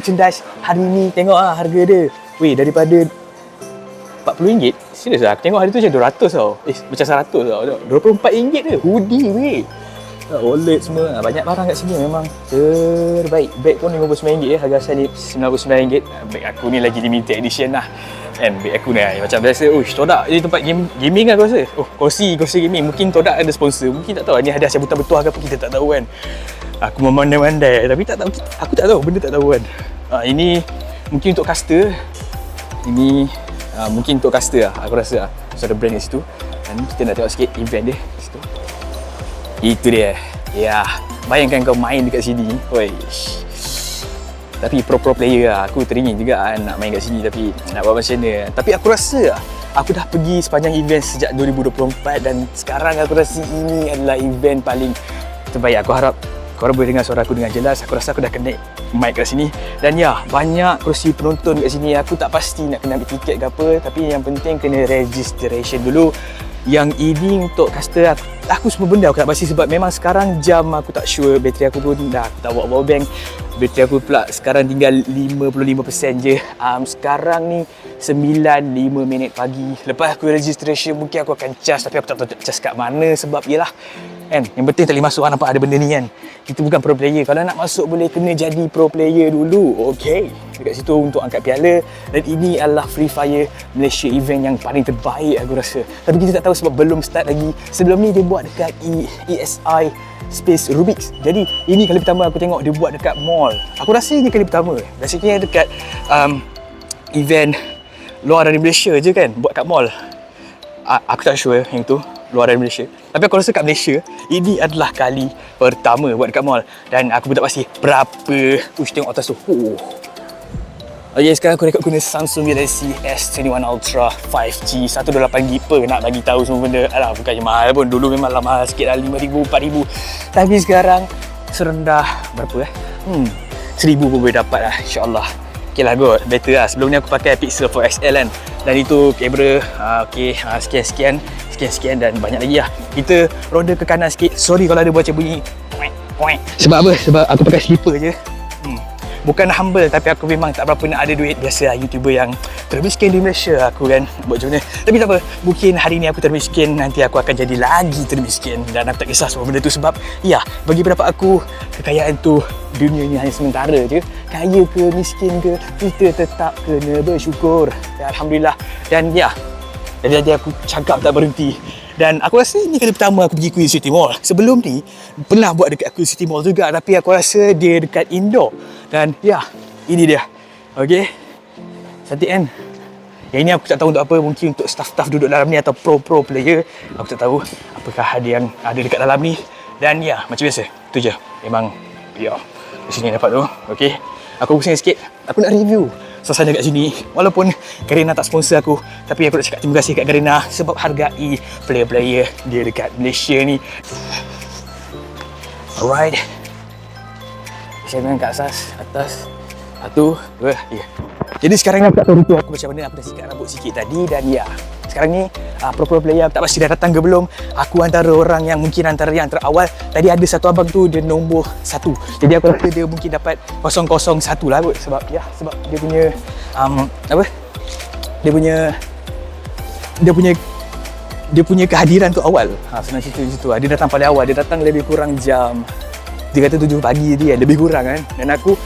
merchandise hari ni. Tengok lah harga dia. Weh, daripada RM40. Serius lah, aku tengok hari tu macam 200 tau. Macam 100 tau. RM24 je. Hoodie weh. Wallet semua. Banyak barang kat sini memang terbaik. Beg pun RM59 harga asal ni RM99. Beg aku ni lagi limited edition lah. Kan beg aku ni macam biasa. Todak ni tempat gaming lah aku rasa. Kursi gaming. Mungkin Todak ada sponsor. Mungkin tak tahu ni hadiah sambutan bertuah ke apa, kita tak tahu kan. Aku memandai-mandai tapi tak tahu. Aku tak tahu, benda tak tahu kan. Ini mungkin untuk caster. Ini mungkin untuk caster lah, aku rasa lah. So ada brand kat situ. Dan kita nak tengok sikit event dia kat situ. Itu dia. Ya, bayangkan kau main dekat sini. Tapi pro player lah. Aku teringin juga kan nak main kat sini, tapi nak buat macam mana. Tapi aku rasa aku dah pergi sepanjang event sejak 2024 dan sekarang aku rasa ini adalah event paling terbaik. Aku harap korang boleh dengar suara aku dengan jelas. Aku rasa aku dah connect mic kat sini. Dan ya, banyak kerusi penonton kat sini. Aku tak pasti nak kena ambil tiket ke apa, tapi yang penting kena registration dulu. Yang ini untuk caster aku semua benda aku tak pasti sebab memang sekarang jam aku tak sure. Bateri aku pun dah aku tak bawa power bank. Bateri aku pula sekarang tinggal 55% je. Sekarang ni 9:05 pagi. Lepas aku registration mungkin aku akan charge, tapi aku tak tahu charge kat mana sebab yelah kan, yang penting tak boleh masuk nampak ada benda ni kan. Kita bukan pro player. Kalau nak masuk boleh kena jadi pro player dulu. Okay, dekat situ untuk angkat piala. Dan ini adalah Free Fire Malaysia event yang paling terbaik aku rasa. Tapi kita tak tahu sebab belum start lagi. Sebelum ni dia buat dekat ESI Space Rubik's. Jadi ini kali pertama aku tengok dia buat dekat mall. Aku rasa ini kali pertama. Biasanya dekat event luar dari Malaysia je kan buat kat mall. Aku tak sure yang tu luar dari Malaysia. Tapi aku rasa kat Malaysia ini adalah kali pertama buat dekat mall. Dan aku pun tak pasti berapa. Tengok atas tu. Okay, sekarang aku rekod guna Samsung Galaxy S21 Ultra 5G 128GB per nak bagi tahu semua benda. Alah, bukannya mahal pun. Dulu memang lah mahal sikit lah, RM5,000, RM4,000. Tapi sekarang serendah berapa 1,000 pun boleh dapat lah, insyaAllah. Okay lah good, better lah. Sebelum ni aku pakai Pixel 4 XL kan. Dan itu kamera, sekian dan banyak lagi lah. Kita ronda ke kanan sikit. Sorry kalau ada buat macam bunyi. Sebab apa? Sebab aku pakai slipper je. Bukan humble, tapi aku memang tak berapa nak ada duit. Biasalah YouTuber yang termiskin di Malaysia aku kan. Buat macam mana. Tapi tak apa, mungkin hari ni aku termiskin, nanti aku akan jadi lagi termiskin. Dan aku tak kisah semua benda tu sebab ya, bagi pendapat aku, kekayaan tu dunia ni hanya sementara je. Kaya ke miskin ke, kita tetap kena bersyukur. Ya, Alhamdulillah. Dan ya, dari tadi aku cakap tak berhenti. Dan aku rasa ini kali pertama aku pergi Queen City Mall. Sebelum ni pernah buat dekat Queen City Mall juga, tapi aku rasa dia dekat indoor. Dan ya, ini dia. Okay, cantik kan? Yang ini aku tak tahu untuk apa. Mungkin untuk staff-staff duduk dalam ni atau pro player. Aku tak tahu apakah ada yang ada dekat dalam ni. Dan ya, macam biasa, tu je. Memang ya, di sini dapat tu. Okay, aku pusing sikit. Aku nak review suasana kat sini. Walaupun Garena tak sponsor aku, tapi aku nak cakap terima kasih kat Garena sebab hargai player-player dia dekat Malaysia ni. Alright, saya main kat atas 1, 2, 3. Jadi sekarang ni aku tak tahu rutu aku macam mana. Aku dah sikat rambut sikit tadi. Dan ya, sekarang ni pro player aku tak pasti dah datang ke belum. Aku antara orang yang mungkin antara yang terawal. Tadi ada satu abang tu, dia nombor 1. Jadi aku rasa dia mungkin dapat 001 lah kot. Sebab ya, sebab dia punya dia punya kehadiran tu awal. Senang cerita macam tu. Dia datang paling awal. Dia datang lebih kurang jam, dia kata 7 pagi tadi kan, lebih kurang kan. Dan aku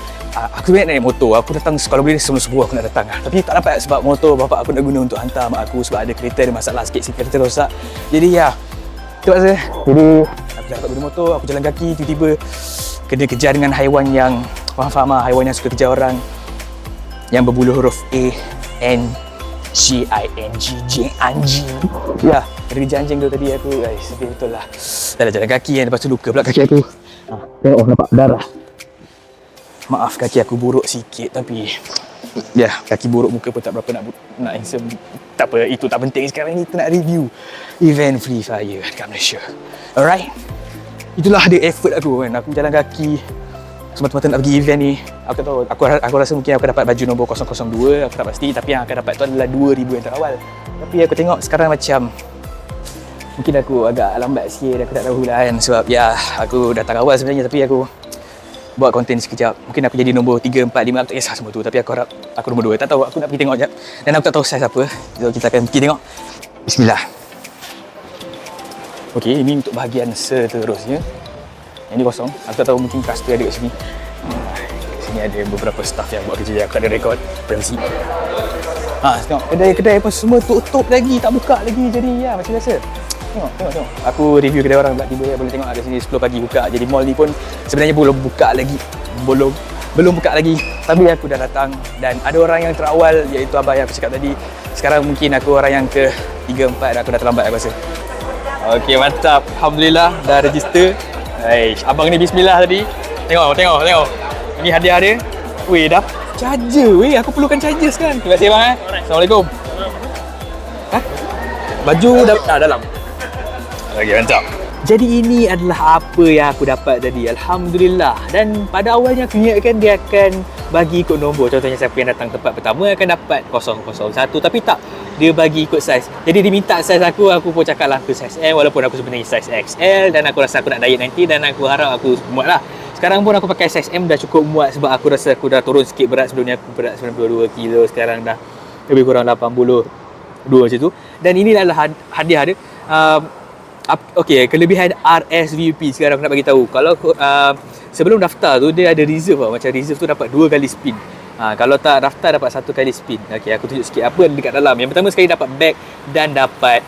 sebenarnya naik motor. Aku datang kalau boleh sebelum subuh aku nak datang. Tapi tak dapat sebab motor bapak aku nak guna untuk hantar mak aku sebab ada kereta ada masalah sikit, kereta rosak. Jadi ya, tu pasal. Jadi aku dah dapat guna motor, aku jalan kaki, tiba-tiba kena kejar dengan haiwan yang faham lah, haiwan yang suka kejar orang yang berbulu huruf A, N, G, I, N, G, J, anjing. Ya, ada kejar anjing tu tadi aku. Sedih betul lah. Dah jalan kaki kan, lepas tu luka pula kaki aku. Tengok nampak darah. Maaf kaki aku buruk sikit, tapi ya, kaki buruk muka pun tak berapa nak handsome. Tak apa, itu tak penting. Sekarang ni kita nak review event Free Fire dekat Malaysia. Alright, itulah dia effort aku kan. Aku jalan kaki semata-mata nak pergi event ni. Aku tak tahu, aku rasa mungkin aku dapat baju nombor 002. Aku tak pasti, tapi yang akan dapat tu adalah 2,000 yang terawal. Tapi aku tengok sekarang macam mungkin aku agak lambat sikit. Aku tak tahu lah kan. Sebab ya, aku datang awal sebenarnya, tapi aku buat konten sekejap. Mungkin aku jadi nombor 3, 4, 5, aku tak kisah semua tu. Tapi aku harap aku nombor 2. Tak tahu, aku nak pergi tengok sekejap. Dan aku tak tahu saiz apa. So kita akan pergi tengok. Bismillah. Okey, ini untuk bahagian seterusnya. Yang ni kosong. Aku tak tahu, mungkin caster ada kat sini. Sini ada beberapa staff yang buat kerja. Aku ada rekod privacy. Tengok kedai-kedai pun semua tutup lagi, tak buka lagi. Jadi ya, macam biasa. Tengok. Aku review kedai orang pula tiba ya. Boleh tengok kat sini 10 pagi buka. Jadi mall ni pun sebenarnya belum buka lagi. Belum buka lagi. Tapi aku dah datang dan ada orang yang terawal, iaitu abah yang aku cakap tadi. Sekarang mungkin aku orang yang ke 3, 4 dan aku dah terlambat aku rasa. Okey, mantap. Alhamdulillah dah register. Abang ni bismillah tadi. Tengok. Ini hadiah dia. Weh, dah charger. Weh, aku perlukan charger sekarang. Terima kasih bang. Assalamualaikum. Baju dah dalam. Okey, mantap. Jadi ini adalah apa yang aku dapat tadi. Alhamdulillah. Dan pada awalnya aku ingatkan dia akan bagi ikut nombor. Contohnya siapa yang datang tempat pertama akan dapat 001. Tapi tak. Dia bagi ikut saiz. Jadi dia minta saiz aku pun cakap lah aku saiz M. Walaupun aku sebenarnya saiz XL. Dan aku rasa aku nak diet nanti. Dan aku harap aku muat lah. Sekarang pun aku pakai saiz M dah cukup muat. Sebab aku rasa aku dah turun sikit berat. Sebelumnya aku berat 92 kilo. Sekarang dah lebih kurang 82 macam tu. Dan ini adalah hadiah dia. Okey, kelebihan RSVP sekarang aku nak bagi tahu. Kalau sebelum daftar tu dia ada reserve tau. Macam reserve tu dapat 2 kali spin. Kalau tak daftar dapat 1 kali spin. Okey, aku tunjuk sikit apa yang dekat dalam. Yang pertama sekali dapat bag dan dapat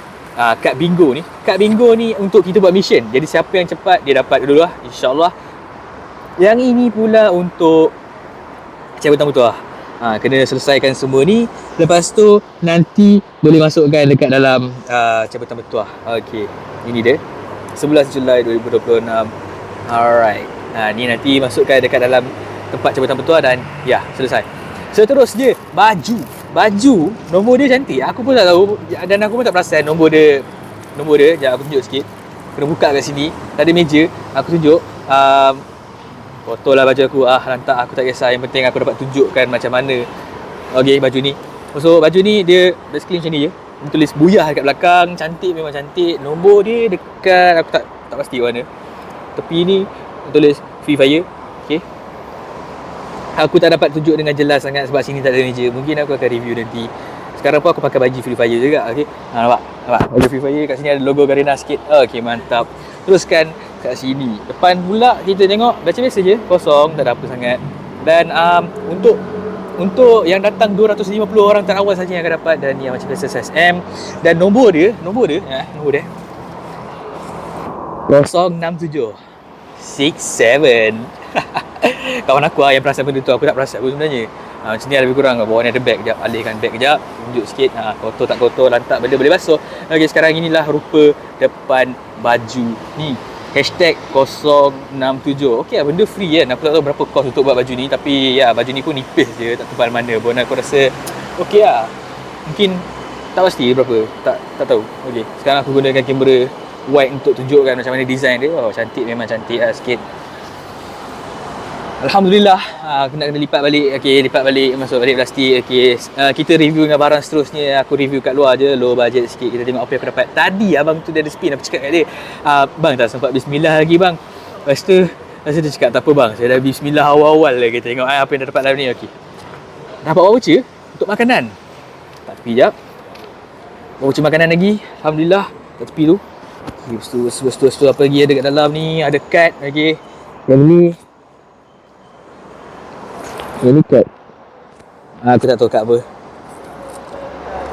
kad bingo ni. Kad bingo ni untuk kita buat mission. Jadi siapa yang cepat dia dapat dulu lah, insya-Allah. Yang ini pula untuk cabutan bertuah. Kena selesaikan semua ni. Lepas tu nanti boleh masukkan dekat dalam cabutan bertuah. Okey, ini dia 11 Julai 2026. Alright. Ni nanti masukkan dekat dalam tempat cabutan bertuah dan ya, selesai. Seterusnya baju nombor dia cantik. Aku pun tak tahu dan aku pun tak perasan nombor dia. Sekejap aku tunjuk sikit. Kena buka kat sini. Tak ada meja. Aku tunjuk. Foto lah baju aku. Lantak aku tak kisah. Yang penting aku dapat tunjukkan macam mana. Okey, baju ni. So baju ni dia basically macam ni je. Dia tulis Buyah dekat belakang. Cantik, memang cantik. Nombor dia dekat, aku tak pasti mana. Tepi ni tulis Free Fire. Okey. Aku tak dapat tunjuk dengan jelas sangat sebab sini tak ada meja. Mungkin aku akan review nanti. Sekarang pun aku pakai baju Free Fire juga. Okey. Nampak? Baju Free Fire kat sini ada logo Garena sikit. Okey, mantap. Teruskan kat sini. Depan pula kita tengok macam biasa je, kosong, tak ada apa sangat. Dan untuk yang datang 250 orang terawal saja yang akan dapat dan yang macam biasa saiz M. Dan nombor dia 067 67 Kawan aku yang perasan benda tu, aku tak perasan pun sebenarnya. Macam ni lebih kurang. Bawah ni ada beg, kejap alihkan beg kejap, tunjuk sikit. Kotor tak kotor, lantak benda boleh basuh. Okey, sekarang inilah rupa depan baju ni. #067. Okey lah, benda free kan. Aku tak tahu berapa kos untuk buat baju ni. Tapi ya, baju ni pun nipis je, tak tebal mana pun. Aku rasa okey lah. Mungkin tak pasti berapa, tak tahu. Okey, sekarang aku gunakan kamera wide untuk tunjukkan macam mana design dia. Cantik, memang cantik lah sikit. Alhamdulillah. Aku nak kena lipat balik. Okey, lipat balik, masuk balik plastik. Okey, kita review dengan barang seterusnya. Aku review kat luar je, low budget sikit. Kita tengok apa yang aku dapat. Tadi abang tu dia ada spin, aku cakap kat dia, bang tak sempat bismillah lagi bang. Lepas tu dia cakap, tak apa bang, saya dah bismillah awal-awal lah. Kita tengok apa yang dah dapat dalam ni. Okey, dapat voucher untuk makanan. Tak tepi jap, voucher makanan lagi. Alhamdulillah, tak tepi tu. Lepas tu apa lagi ada kat dalam ni. Ada kad. Okey, yang ni kad. Aku tak tahu kad apa.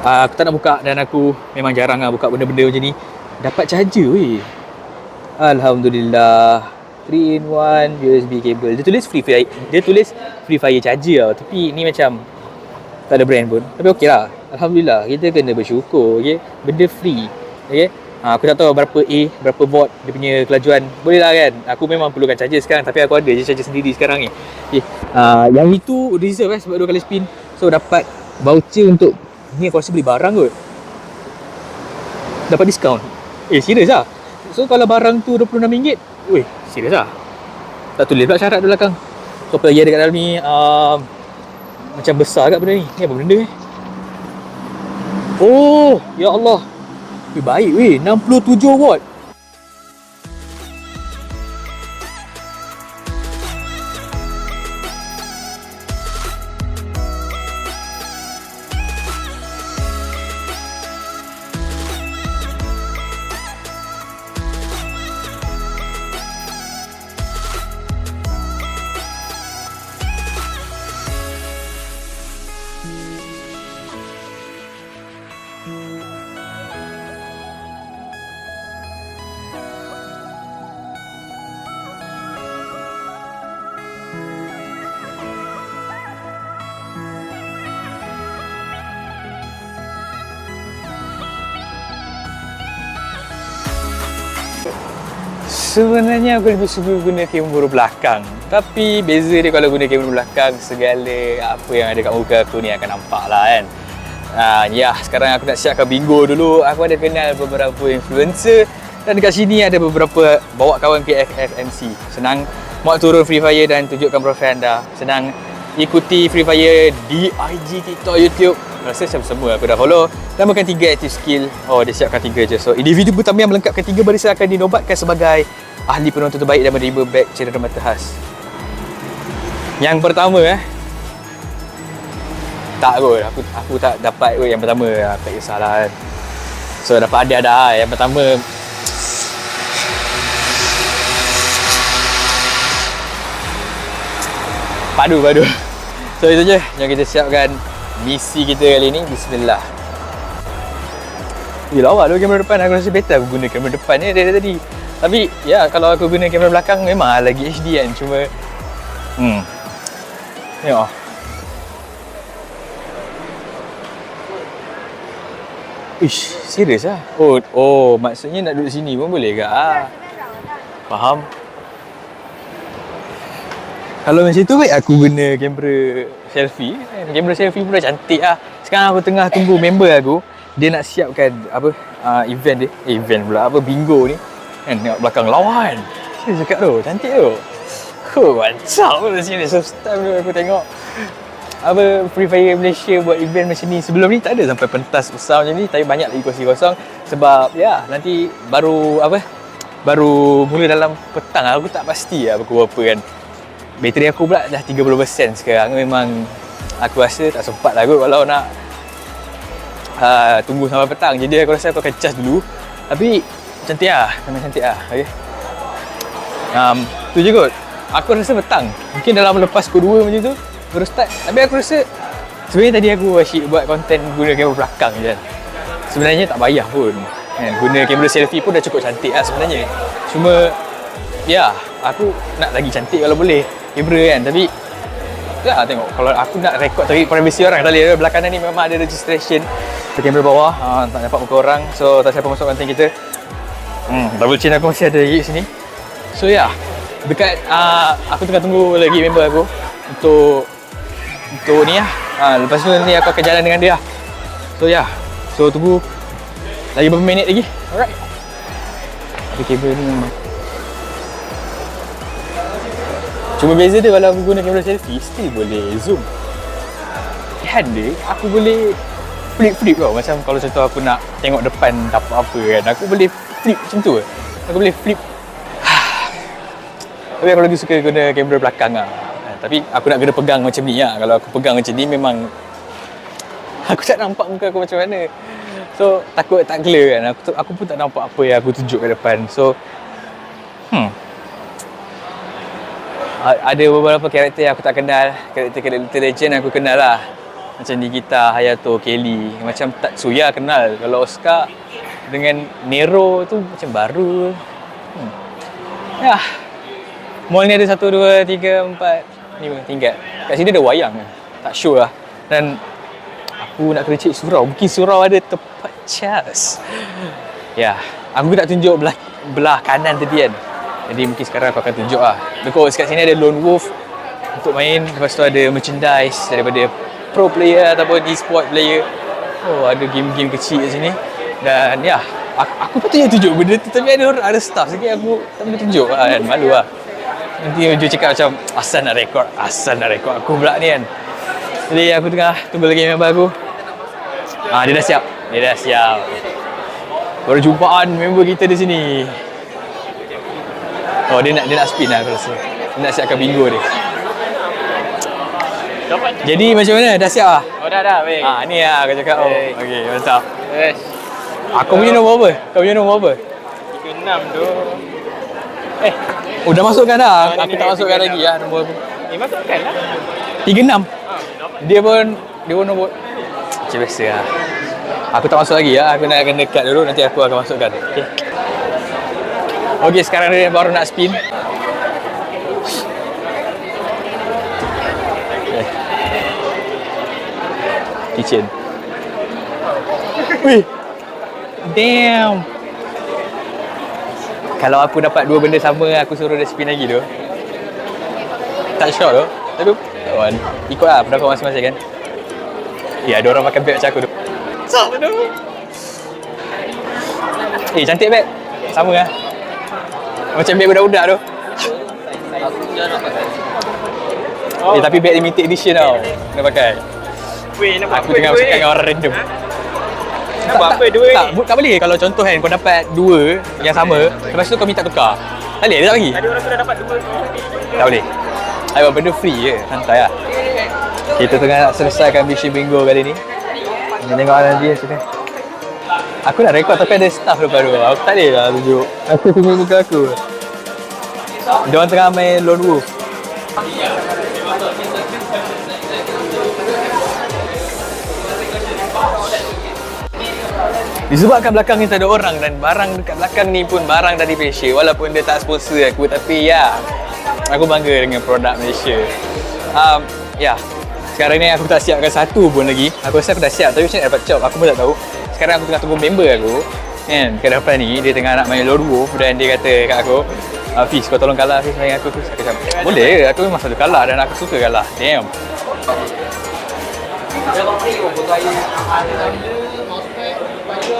Aku tak nak buka dan aku memang jarang buka benda-benda macam ni. Dapat charger weh. Alhamdulillah. 3-in-1 USB cable. Dia tulis Free Fire charger lah. Tapi ni macam tak ada brand pun. Tapi okey lah. Alhamdulillah. Kita kena bersyukur. Okay? Benda free. Okay? Aku tak tahu berapa berapa watt dia punya kelajuan. Boleh lah kan. Aku memang perlukan charger sekarang. Tapi aku ada je charger sendiri sekarang ni. Okay. Yang itu reserve sebab 2 kali spin. So dapat voucher untuk ni, aku rasa beli barang kot. Dapat diskaun. Serius lah. So kalau barang tu RM26, weh, serius lah. Tak tulis pula syarat di belakang. So apa lagi ada kat dalam ni. Macam besar kat benda ni. Ni apa benda ni? Oh, ya Allah. Baik weh, 67 watt. Sebenarnya aku lebih suka guna kamera belakang. Tapi beza dia kalau guna kamera belakang, segala apa yang ada kat muka aku ni akan nampak lah kan. Ya, sekarang aku nak siapkan bingo dulu. Aku ada kenal beberapa influencer dan dekat sini ada beberapa bawa kawan ke FFMC. Senang muat turun Free Fire dan tunjukkan profil anda. Senang ikuti Free Fire di IG, TikTok, YouTube. Rasa macam semua aku dah follow. Tambahkan 3 active skill. Oh, dia siapkan 3 je. So, individu pertama yang melengkapkan 3 barisan akan dinobatkan sebagai ahli penonton terbaik dan menerima beg cenderamata khas. Yang pertama tak kot, aku tak dapat kot yang pertama. Tak kisahlah kan. So, dapat ada. Yang pertama Padu. So, itu je yang kita siapkan. Misi kita kali ni, bismillah. Lawa tu kamera depan. Aku rasa better aku guna kamera depan ni dari tadi. Tapi ya, kalau aku guna kamera belakang memang lagi HD kan. Cuma tengok. Ish, serius lah. Oh, maksudnya nak duduk sini pun boleh ke? Faham. Kalau macam tu baik aku guna kamera selfie. Kamera selfie pun dah cantik lah. Sekarang aku tengah tunggu member aku. Dia nak siapkan event dia. Event pula, bingo ni. Kan tengok belakang lawan. Saya cakap tu, cantik tu. Mantap pun sini. So style tu aku tengok Free Fire Malaysia buat event macam ni. Sebelum ni tak ada sampai pentas besar macam ni. Tapi banyak lagi kursi kosong. Sebab ya, nanti baru mula dalam petang. Aku tak pasti lah pukul berapa kan. Bateri aku pula dah 30% sekarang. Memang aku rasa tak sempat lah kot kalau nak tunggu sampai petang. Jadi aku rasa aku akan charge dulu. Tapi cantik lah, memang cantik lah. Okay. Tu je kot. Aku rasa petang. Mungkin dalam lepas pukul 2 macam tu baru start. Tapi aku rasa sebenarnya tadi aku asyik buat konten guna kamera belakang je. Sebenarnya tak payah pun kan. Guna kamera selfie pun dah cukup cantik lah sebenarnya. Cuma ya, aku nak lagi cantik kalau boleh kamera kan. Tapi ya, tengok kalau aku nak rekod tapi privacy orang tak boleh. Belakang ni memang ada registration di kamera bawah. Tak dapat muka orang. So tak siapa masuk konten kita. Double chain aku masih ada lagi sini. So ya, dekat aku tengah tunggu lagi member aku untuk ni lah. Lepas tu ni aku akan jalan dengan dia. So ya, so tunggu lagi beberapa minit lagi. Alright. Tapi kamera ni memang, cuma beza dia kalau aku guna kamera selfie, still boleh zoom. Kan dia, aku boleh flip tau. Macam kalau contoh aku nak tengok depan dapat apa kan, aku boleh flip macam tu. Aku boleh flip. Tapi aku lagi suka guna kamera belakang lah. Tapi aku nak kena pegang macam ni lah. Kalau aku pegang macam ni memang aku tak nampak muka aku macam mana. So takut tak clear kan. Aku pun tak nampak apa yang aku tunjuk kat depan. So ada beberapa karakter yang aku tak kenal. Karakter legend aku kenal lah. Macam Nikita, Hayato, Kelly. Macam Tatsuya kenal. Kalau Oscar dengan Nero tu macam baru. Ya. Mall ni ada 1, 2, 3, 4, 5 tingkat. Kat sini ada wayang. Tak sure lah. Dan aku nak kena cek surau. Mungkin surau ada tempat cas. Ya. Aku nak tunjuk belah kanan tadi kan. Jadi mungkin sekarang aku akan tunjuk lah. Because kat sini ada Lone Wolf untuk main. Lepas tu ada merchandise daripada pro player ataupun e-sport player. Oh, ada game-game kecil kat sini. Dan ya, aku patutnya tunjuk benda tu. Tapi ada staff sikit aku tak boleh tunjuk lah kan. Malu lah. Nanti Joe cakap macam asal nak rekod aku pula ni kan. Jadi aku tengah tunggu lagi member aku. Dia dah siap. Baru jumpaan member kita di sini. Oh, dia nak spin lah aku rasa. Dia nak siapkan bingo dia. Jadi macam mana? Dah siap lah? Oh dah baik. Ni lah aku cakap. Okey, mantap. Yes. Aku punya nombor apa? Kau punya nombor apa? 36 tu. Dah masukkan dah. Aku tak masukkan lagi lah nombor aku. Masukkan lah. 36. Dia pun nombor macam biasa lah. Aku tak masuk lagi lah. Aku nak kena cut dulu. Nanti aku akan masukkan. Okey, sekarang dia baru nak spin. Kitchen. Wih. Damn. Kalau aku dapat dua benda sama, aku suruh dia spin lagi tu. Tak sure tu. Tapi ikutlah pendapat masing-masing kan. Ya, ada orang pakai beg macam aku tu. Sama tu. Cantik beg. Sama lah. Macam beg budak-budak tu. Tapi beg limited edition tau. Kena pakai. Weh, nak buat Aku apa tengah dua cakap ni? dengan orang random. Nak buat apa dua Tak, ni? tak boleh kalau contoh kan kau dapat dua yang sama, lepas tu kau minta tukar. Tak boleh, dia tak bagi. Ada orang sudah dapat dua. Tak boleh. Ayo benda free je, santai lah. Kita tengah nak selesaikan Mission Bingo kali ni. Kita tengok nanti sini. Aku nak rekod tapi ada staff depan tu. Aku tak boleh lah tunjuk. Aku tunggu muka aku. Diorang tengah main Lone Wolf. Disebabkan belakang ni tak ada orang dan barang dekat belakang ni pun barang dari Malaysia. Walaupun dia tak sponsor aku, tapi ya, aku bangga dengan produk Malaysia. Sekarang ni aku tak siapkan satu pun lagi. Aku rasa aku dah siap tapi macam mana dapat job, aku pun tak tahu. Sekarang aku tengah tunggu member aku kan, kat depan ni, dia tengah nak main Lone Wolf dan dia kata kat aku, Fiz, kau tolong kalah Fiz main aku tu. Aku cakap, boleh, aku memang selalu kalah dan aku suka kalah. Damn.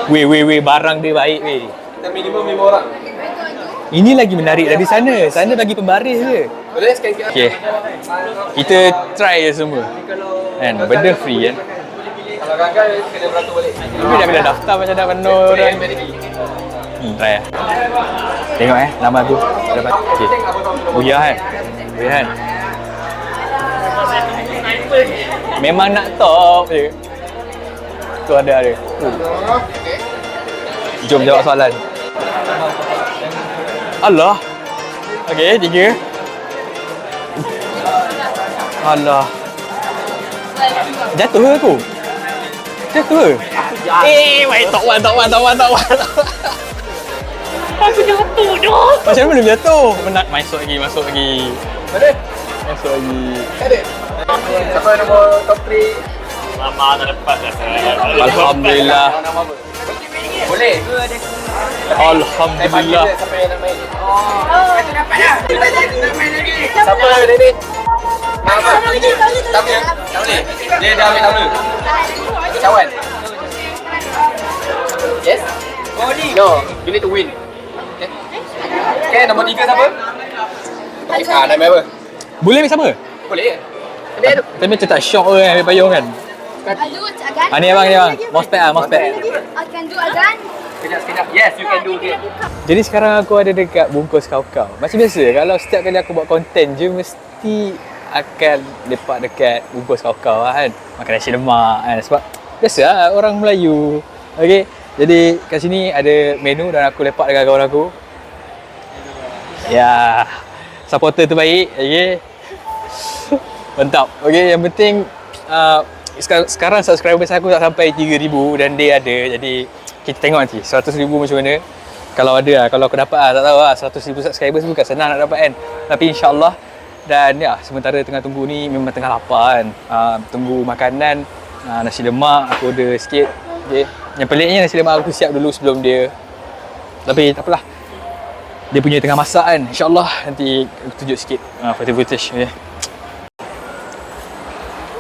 Weh, barang dia baik weh. Kita minimum 5 orang. Ini lagi menarik dari sana. Sana bagi pembaris je. Boleh sekali-sekali? Okay. Kita try je semua. Kan, benda free kan. Kalau gagal, kena beratur balik. Tapi dah bila daftar macam dah penuh orang. Try lah. Tengok nama aku. Dapat. Okay. Oh ya kan. Ya kan. Memang nak top je. Tu ada dia. Jom jawab soalan. Allah. Okey, 3. Allah. Jatuh ke aku? Jatuh ke? Wait, tak wan. Aku jatuh dah. Macam mana belum jatuh? Masuk lagi. Mana? Masuk lagi. Ada. Siapa nombor top 3? Lama tak dapat dah saya. Alhamdulillah. Nama apa? Boleh. Alhamdulillah. Siapa yang nak main? Itu dapat dah. Nak main lagi. Siapa ni? Apa? Tak boleh. Dia dah ambil tamu. Cawan. Yes? No, you need to win. Okay, nombor 3 siapa? Nak main apa? Boleh ambil sama? Boleh. Tapi macam tak syok ke ambil payung kan? Ni abang. Mousepad. I can do again. Sekejap. Yes, you can do it. Jadi sekarang aku ada dekat bungkus kau-kau. Macam biasa, kalau setiap kali aku buat konten je, mesti akan lepak dekat bungkus kau-kau lah kan. Makan nasi lemak kan. Sebab biasa lah orang Melayu. Okay, jadi kat sini ada menu dan aku lepak dengan kawan aku. Ya, supporter terbaik. Okay. Mantap. Okay, yang penting sekarang subscriber aku tak sampai 3,000 dan dia ada. Jadi kita tengok nanti 100,000 macam mana. Kalau ada lah, kalau aku dapat lah, tak tahu lah. 100,000 subscribers bukan senang nak dapat kan. Tapi insyaAllah. Dan ya, sementara tengah tunggu ni memang tengah lapar kan. Tunggu makanan, nasi lemak aku order sikit. Okay. Yang peliknya nasi lemak aku siap dulu sebelum dia. Tapi tak apalah. Dia punya tengah masak kan. InsyaAllah nanti aku tunjuk sikit footage. Okay.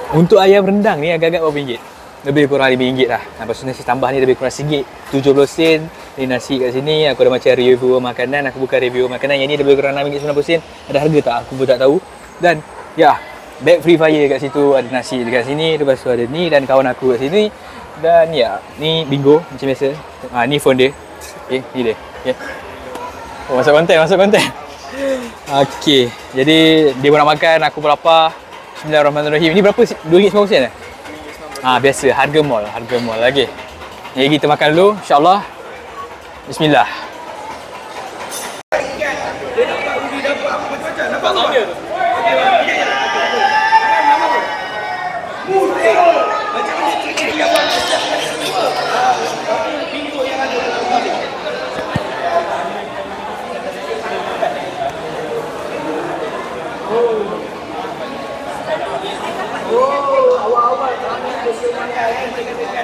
Untuk ayam rendang ni agak-agak berapa ringgit? Lebih kurang RM5 lah. Lepas tu nasi tambah ni lebih kurang RM1. 70 sen. Ni nasi kat sini. Aku ada macam review makanan. Aku bukan review makanan. Yang ni lebih kurang RM6.90 sen. Ada harga tak? Aku pun tak tahu. Dan ya, bag free fire kat situ. Ada nasi dekat sini. Lepas tu ada ni dan kawan aku kat sini. Dan ya, ni bingo macam biasa. Ni phone dia. Okay, ni dia. Okay. Oh, masuk konten. Okay, jadi dia pun nak makan. Aku pun lapar. Bismillahirrahmanirrahim. Ini berapa? RM2.90 biasa harga mall lagi. Jadi kita makan dulu insya-Allah. Bismillah.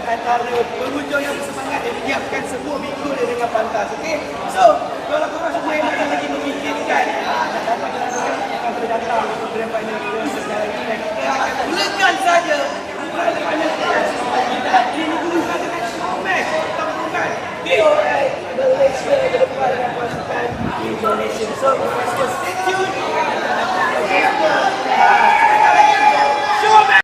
Antara pengunjung yang bersemangat yang menyiapkan sebuah minggu dia dengan pantas. Okey. So, Kalau korang semua yang makan lagi memikirkan apa yang akan terdatang untuk Grand Final kita sekarang ini, dan kita akan mulakan saja Grand Final kita ini dulu dengan match pertempuran DOA Malaysia ke depan dengan pasukan Indonesia. So, stay tune. Show match.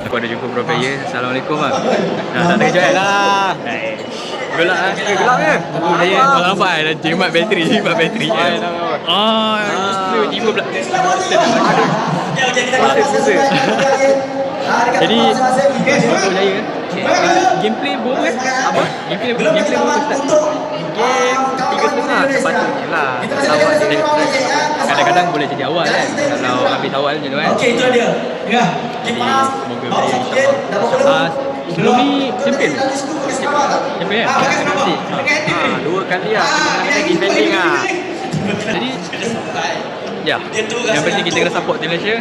Aku ada jumpa pro player. Assalamualaikum bang. Tak ada join lah. Gelap ah. Gelap ke? Saya nampak dah jimat bateri, jiwa pula. Jadi Pro Jaya gameplay baru kan? Apa? Gameplay baru start. Game 3.5 sepatutnya lah. Kadang-kadang boleh jadi awal kan. Kalau habis awal macam tu kan. Okey, itu dia. Ya. Jadi semoga boleh insyaAllah. Sebelum ni champion kan? Nanti 2 kali lah. Lagi defending lah. Jadi ya, yang penting kita kena support Team Malaysia.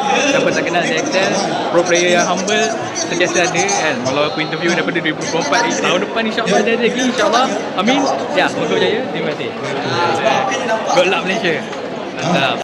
Siapa tak kenal saya Excel, pro player yang humble, sentiasa ada kan. Kalau aku interview daripada 2024 ni, tahun depan insyaAllah ada lagi, insyaAllah. Amin. Ya, semoga berjaya. Terima kasih. Good luck Malaysia. Mantap.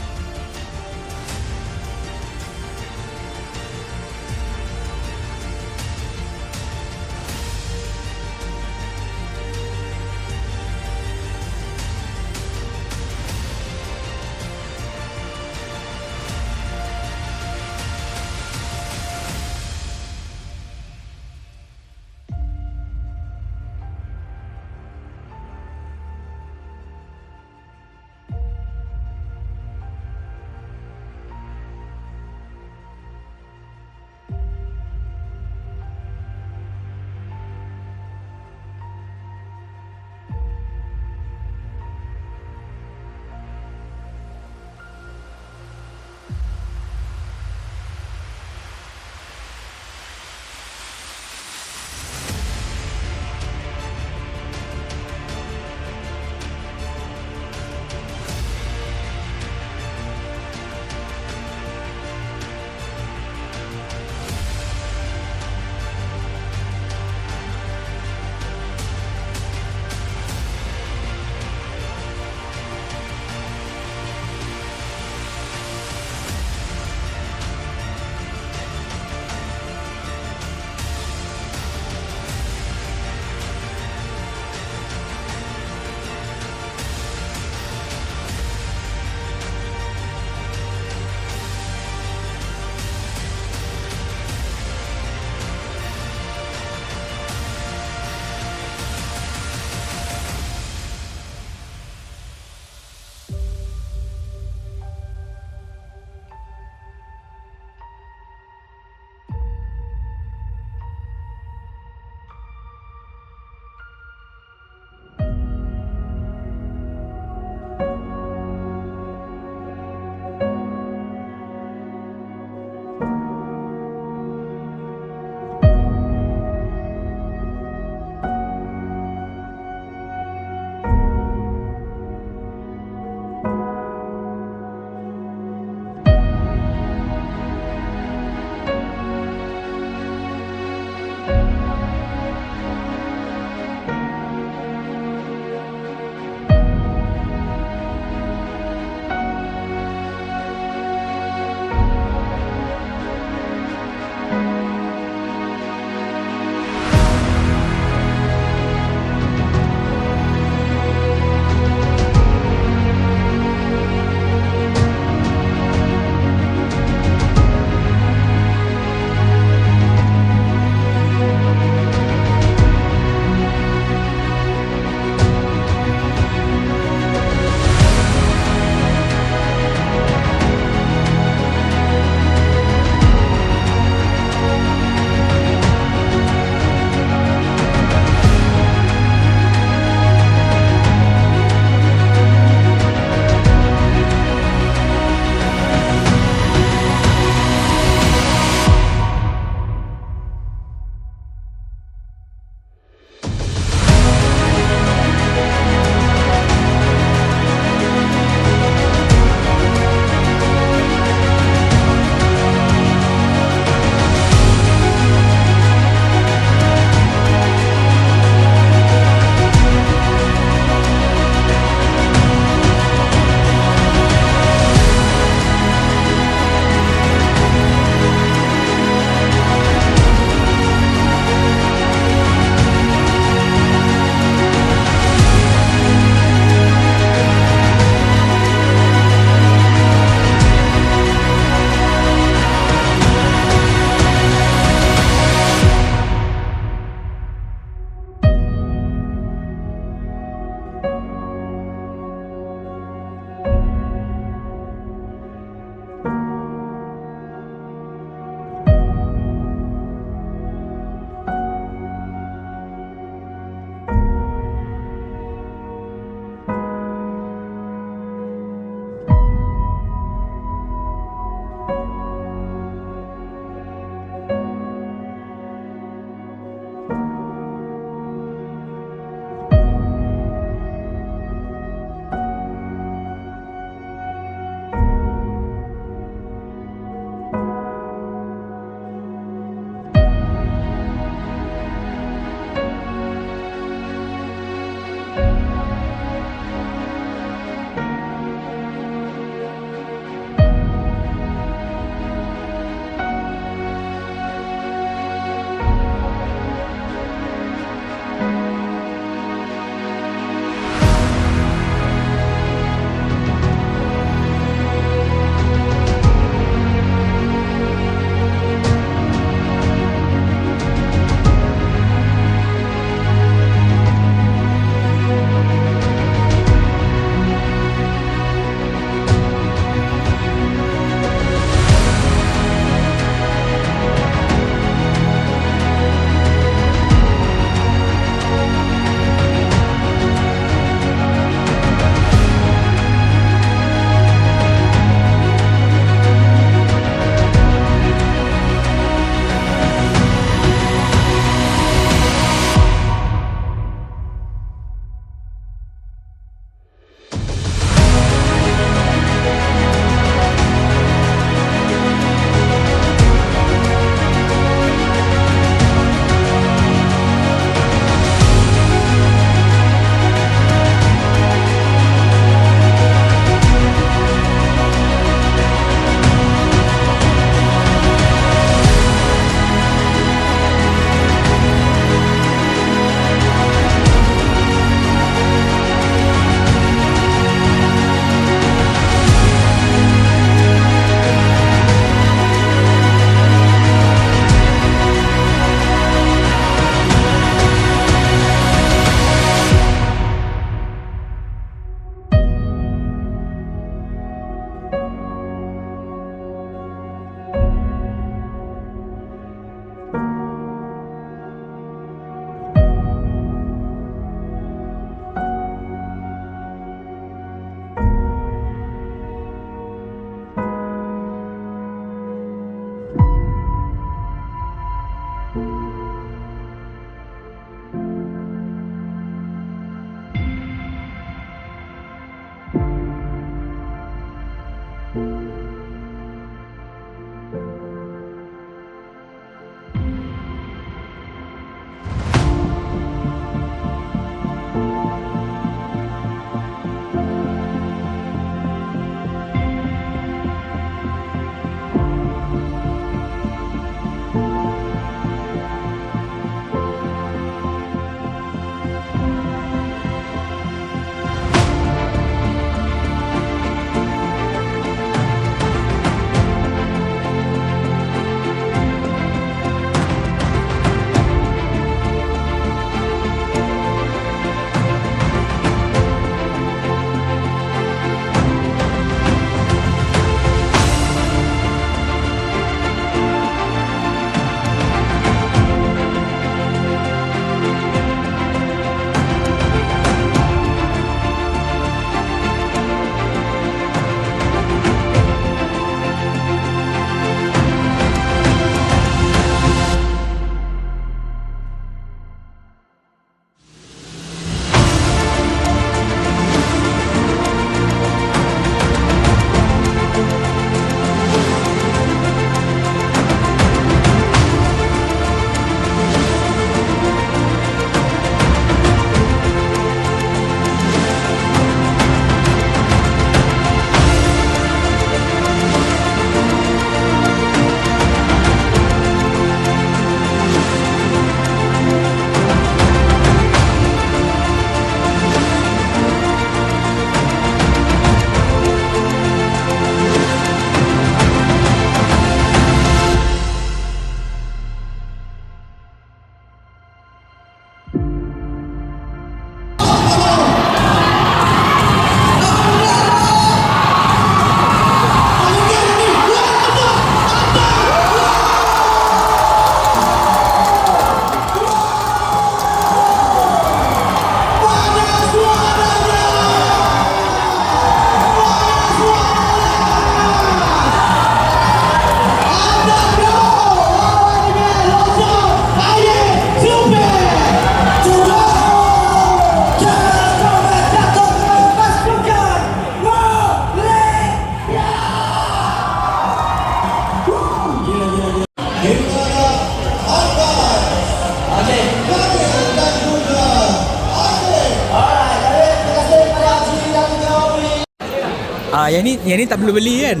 yang ni tak perlu beli kan?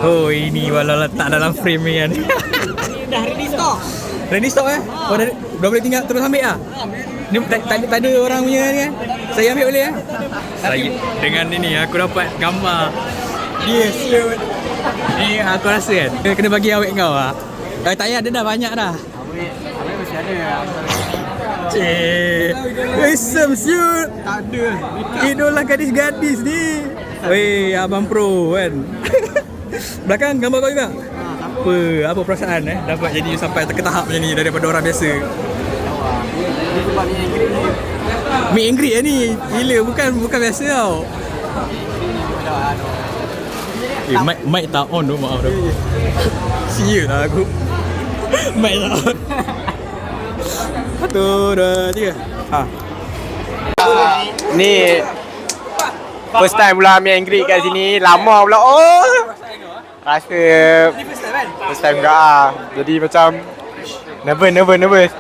Oh, ini walau letak dalam frame ni kan. Dah ready stock. Ready stock eh? Oh, dah boleh tinggal terus ambil lah? Ni tak ada orang punya ni kan? Saya ambil boleh eh? Saya dengan ini aku dapat gambar dia shoot. Ni aku rasa kan kena bagi awet kau lah. Tak payah, ada dah banyak dah. Awet mesti ada. Cik, handsome shoot. Tak ada. Idola gadis-gadis ni. Weh, abang pro kan. Belakang gambar kau juga. Apa perasaan dapat jadi sampai ke tahap macam ni daripada orang biasa. Ini sebab ni Ingrid ni. Meet and greet ni. Gila, bukan biasa tau. Mic tak on tu, maaf tu. Sia lah aku. Mic tak on. 1, 2, 3. Ni first time pula meet and greet kat sini. Lama pula. Oh, rasa first time juga lah. Jadi macam nervous.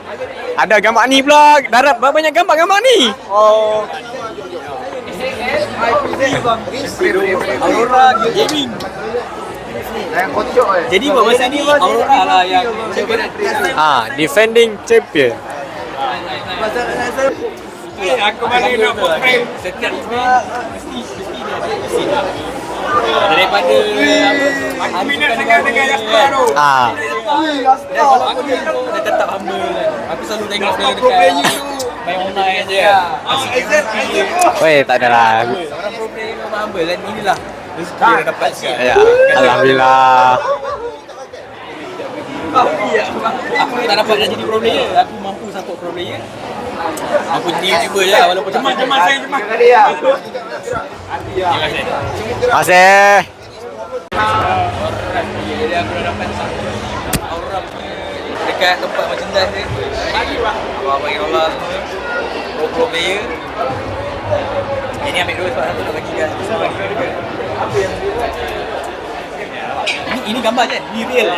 Ada gambar ni pula. Darab banyak gambar ni. Oh, Aurora Gaming. Jadi buat masa ni Aurora lah yang defending champion. Aku mana nak buat frame. setiap event mesti daripada Aku minat dengan Yaspa tu. dan walaupun dia tetap humble kan. Aku selalu tengok dia dekat main online je. Weh, tak ada lah. Orang pro player memang humble dan inilah rezeki yang dia dapat sikit. Ya, alhamdulillah. Aku tak dapat nak jadi pro player. Aku mampu support pro player. Aku jadi YouTuber je lah, walaupun Cemas saya. Terima kasih. Masih. Jadi aku dah dapat satu Aurora punya dekat tempat merchandise dia. Abang-abang Aurora semua pro player. Ini ambil dulu sebab satu nak bagi guys. Bisa bagi kau juga. Apa yang ini gambar je. Ni real.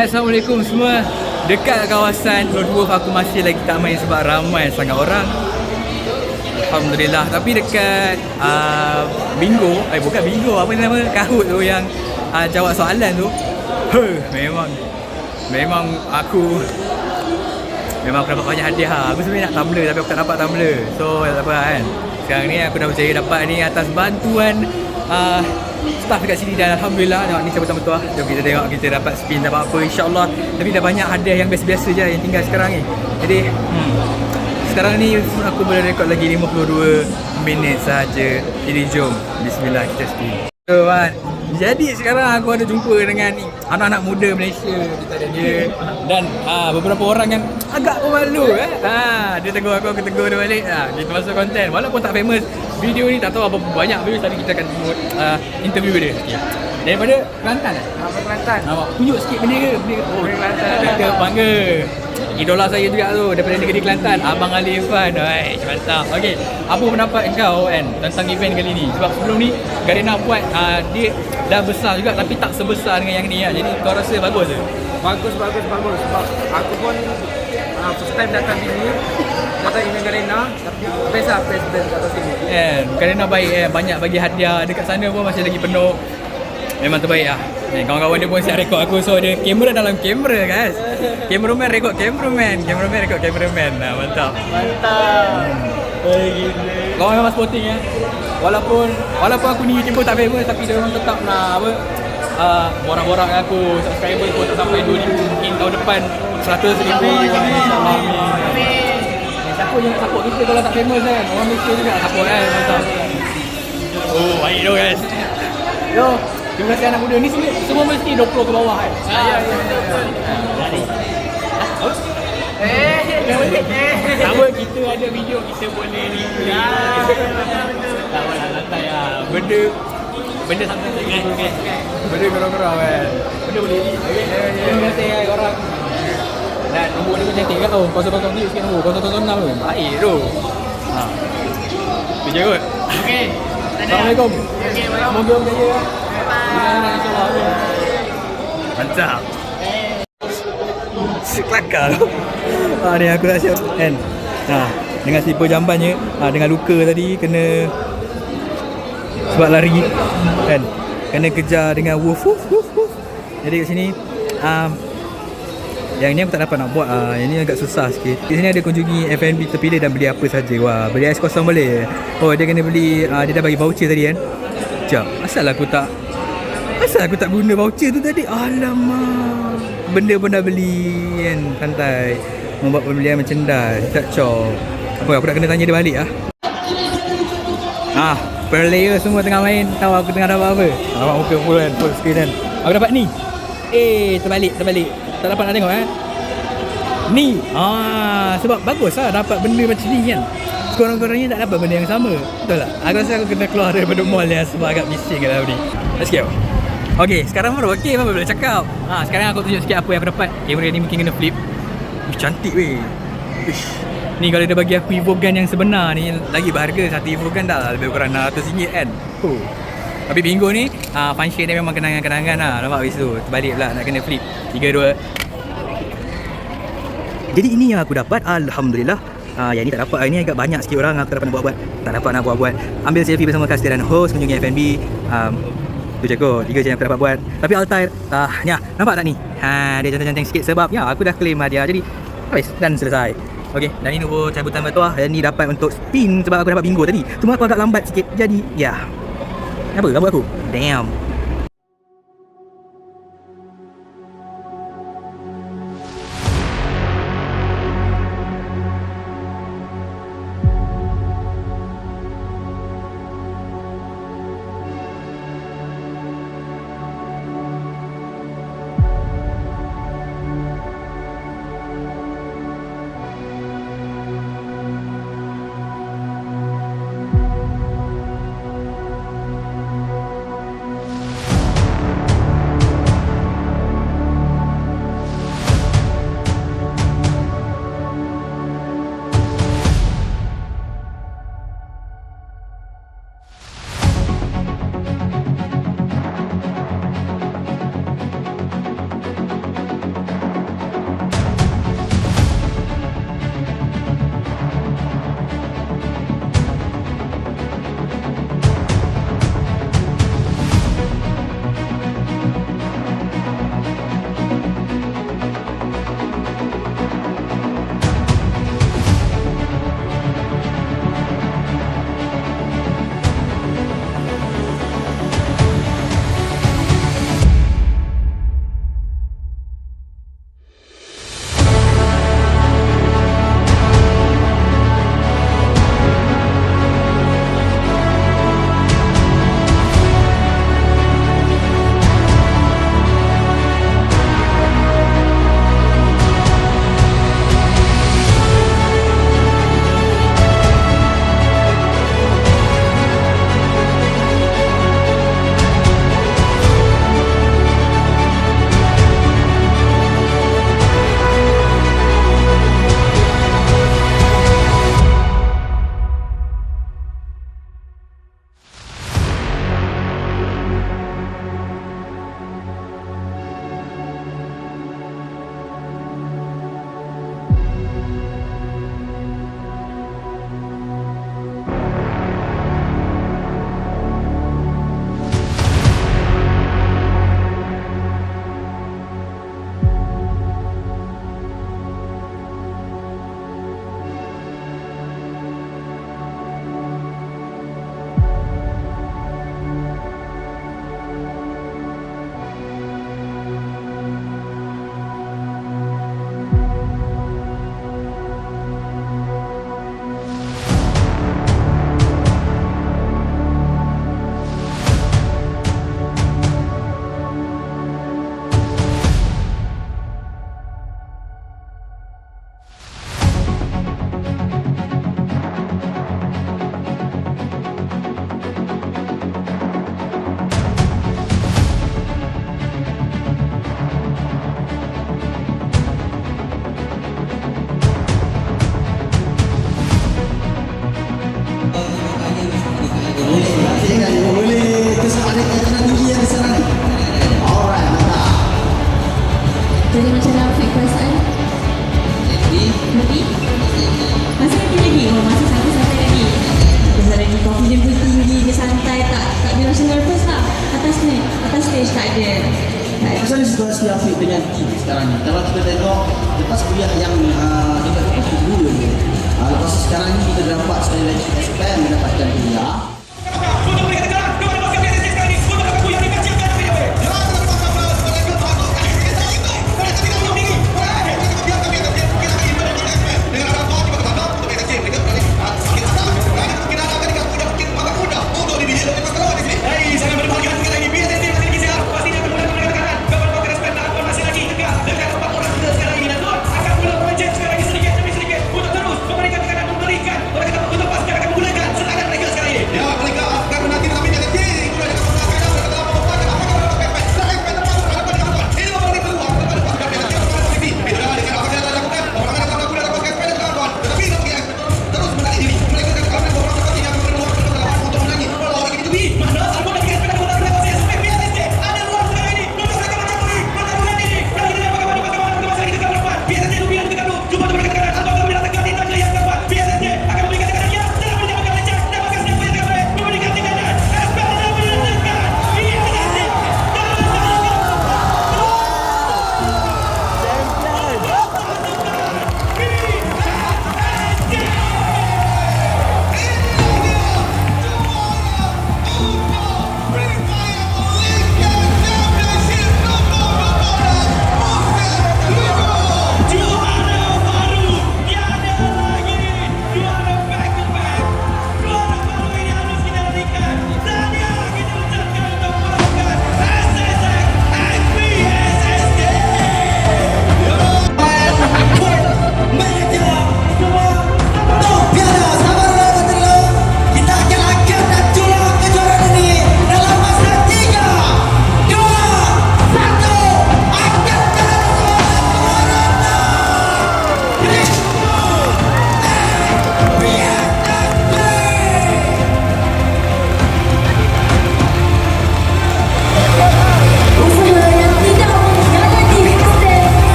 Assalamualaikum semua. Dekat kawasan Road Wolf aku masih lagi tak main sebab ramai sangat orang. Alhamdulillah. Tapi dekat bingo, bukan bingo, apa nama, Kahoot tu yang jawab soalan tu, memang aku dapat banyak hadiah. Aku sebenarnya nak tumbler tapi aku tak dapat tumbler. So tak apa kan. Sekarang ni aku dah berjaya dapat ni atas bantuan staff dekat sini dan Alhamdulillah. Tengok ni betul-betul lah. Jom kita tengok kita dapat spin dapat apa, InsyaAllah. Tapi dah banyak hadiah yang biasa-biasa je yang tinggal sekarang ni. Jadi sekarang ni aku boleh rekod lagi 52 minit saja. Jadi jom, bismillah kita spin. So kan, jadi sekarang aku ada jumpa dengan ni anak-anak muda Malaysia dia dan beberapa orang yang agak malu dia tegur aku tegur dia balik. Kita masuk konten walaupun tak famous. Video ni tak tahu apa banyak views, tapi kita akan interview dia. Daripada Kelantan Kelantan. Tunjuk sikit benda ke? Oh, Kelantan. Kita bangga. Idola saya juga tu daripada negeri Kelantan, Abang Ali Irfan. Mantap. Okey, apa pendapat kau kan tentang event kali ni? Sebab sebelum ni Garena buat dia dah besar juga tapi tak sebesar dengan yang ni lah. Jadi kau rasa bagus ke? Bagus. Sebab aku pun first time datang sini, datang event Garena, tapi best datang sini. Garena baik banyak bagi hadiah. Dekat sana pun masih lagi penuh. Memang terbaik lah. Kawan-kawan dia pun siap rekod aku. So ada kamera dalam kamera guys. Cameraman rekod cameraman. Cameraman rekod cameraman. Mantap. Kau memang sporting ya. Walaupun aku ni YouTuber tak famous, tapi dia orang tetap nak borak-borak dengan aku. Subscriber pun tak sampai 2,000. Mungkin tahun depan 100,000. InsyaAllah. Siapa yang nak support kita kalau tak famous kan? Orang Malaysia juga nak support kan. Mantap. Oh baik tu guys. Yo, terima kasih anak muda ni. Semua mesti 20 ke bawah kan? Sama kita ada video kita boleh ni. Tak apa santai lah. Benda santai kan. Benda korang-korang kan. Benda boleh ni. Terima kasih korang. Dan nombor ni pun cantik kan? 003 sikit nombor. 006 tu. Baik tu. Kerja kot. Okay. Assalamualaikum. Semoga berjaya. InsyaAllah. Mantap. Kelakar tu. Ni aku dah siap kan. Dengan slipper jambannya, dengan luka tadi kena sebab lari kan. Kena kejar dengan woof. Jadi kat sini yang ni aku tak dapat nak buat. Yang ni agak susah sikit. Di sini ada kunjungi F&B terpilih dan beli apa saja. Wah, beli ais kosong boleh. Oh, dia kena beli dia dah bagi voucher tadi kan. Sekejap. Asal aku tak guna voucher tu tadi. Alamak. Benda pun dah beli kan. Santai. Membuat pembelian merchandise. Tak cok. Apa aku nak kena tanya dia balik player semua tengah main. Tahu aku tengah dapat apa? Nampak muka full kan, full screen kan. Aku dapat ni. Terbalik. Tak dapat nak tengok ni. Sebab bagus lah dapat benda macam ni kan. Korang-korangnya tak dapat benda yang sama. Betul tak? Aku rasa aku kena keluar daripada mall yang sebab agak bising kat tadi. Let's go. Okay, sekarang baru okey, apa boleh cakap. Sekarang aku tunjuk sikit apa yang aku dapat. Kamera ni mungkin kena flip. Cantik weh. Ni kalau dia bagi aku Evogan yang sebenar ni lagi berharga. Satu Evogan dah lebih kurang RM600 kan. Tapi bingo ni function dia memang kenangan-kenangan lah. Nampak habis tu terbalik pula nak kena flip 3, 2. Jadi ini yang aku dapat. Alhamdulillah. Yang ni tak dapat. Ini agak banyak sikit orang aku tak dapat nak buat-buat. Tak dapat nak buat-buat. Ambil selfie bersama Kastir dan host kunjungi F&B. Tu je kot 3 je yang aku dapat buat. Tapi Altair nampak tak ni? Dia cantik-cantik sikit sebab aku dah claim hadiah. Jadi habis dan selesai. Okey, dan ini nombor cabutan batuah. Dan ni dapat untuk spin sebab aku dapat bingo tadi. Cuma aku agak lambat sikit. Jadi apa rambut aku? Damn. Macam mana situasi Afiq dengan team sekarang ni? Kalau kita tengok lepas kuliah yang dekat dulu lepas sekarang ni kita dapat sekali lagi SPM mendapatkan kuliah.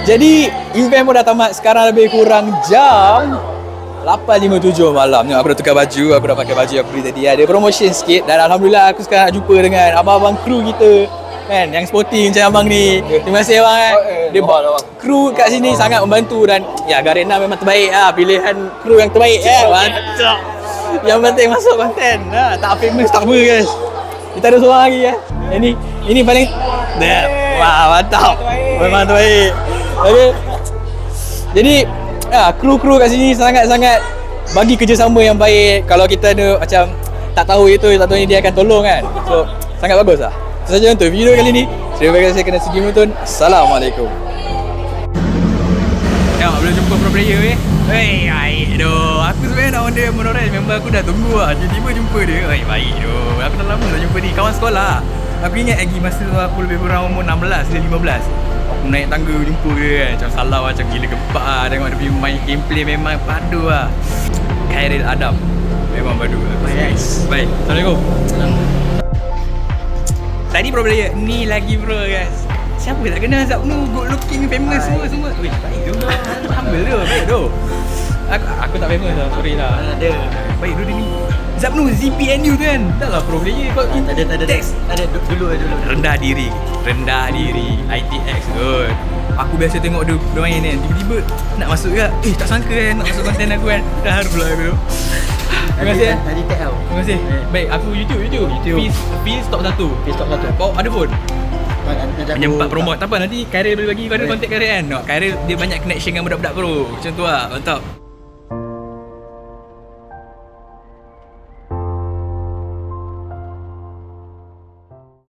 Jadi event pun dah tamat. Sekarang lebih kurang jam 8.57 malam. Tengok aku dah tukar baju. Aku dah pakai baju yang aku beli tadi. Ada promotion sikit. Dan Alhamdulillah aku sekarang nak jumpa dengan abang-abang kru kita kan, yang sporting macam abang ni. Terima kasih abang kan. Dia kru kat sini sangat membantu. Dan ya, Garena memang terbaik lah. Pilihan kru yang terbaik kan. Mantap. Yang penting masuk konten. Tak famous tak apa guys. Kita ada seorang lagi ya. Ini paling wah, mantap. Memang terbaik. Okay. Jadi kru-kru kat sini sangat-sangat bagi kerjasama yang baik. Kalau kita ada macam tak tahu itu, tak tahu ini, dia akan tolong kan. So sangat bagus lah. Itu saja untuk video kali ni. Terima kasih kerana sudi menonton. Assalamualaikum. Tengok belum jumpa pro player weh. Hei, baik doh. Aku sebenarnya nak order monorail. Member aku dah tunggu lah. Tiba-tiba jumpa dia. Hei, baik doh. Aku dah lama dah jumpa ni. Kawan sekolah. Aku ingat lagi masa tu aku lebih kurang umur 16 dan 15. Aku naik tangga jumpa dia kan. Macam salah macam gila gebak lah. Tengok dia punya main gameplay memang padu lah. Khairil Adam. Memang padu lah. Yes. Baik. Assalamualaikum. Tadi pro player. Ni lagi bro guys. Siapa tak kenal Zabnu, good looking, famous semua. Weh, baik tu. Humble tu, baik tu. Aku tak famous lah, sorry lah. Ada. Baik tu dia ni. Zabnu, ZPNU tu kan. Tak lah pro player kau. Tak ada. Dulu. Rendah diri. ITX kot. Aku biasa tengok dia main kan. Tiba-tiba nak masuk ke. Tak sangka kan nak masuk konten aku kan. Dah haru pula aku tu. Terima kasih Tadi tag tau. Terima kasih. Baik, aku YouTube. Peace top 1. Kau ada phone? Menyempat promote. Tak apa, nanti Khairil boleh bagi kau ada kontak Khairil kan. Khairil dia banyak connection dengan budak-budak pro. Macam tu lah, mantap.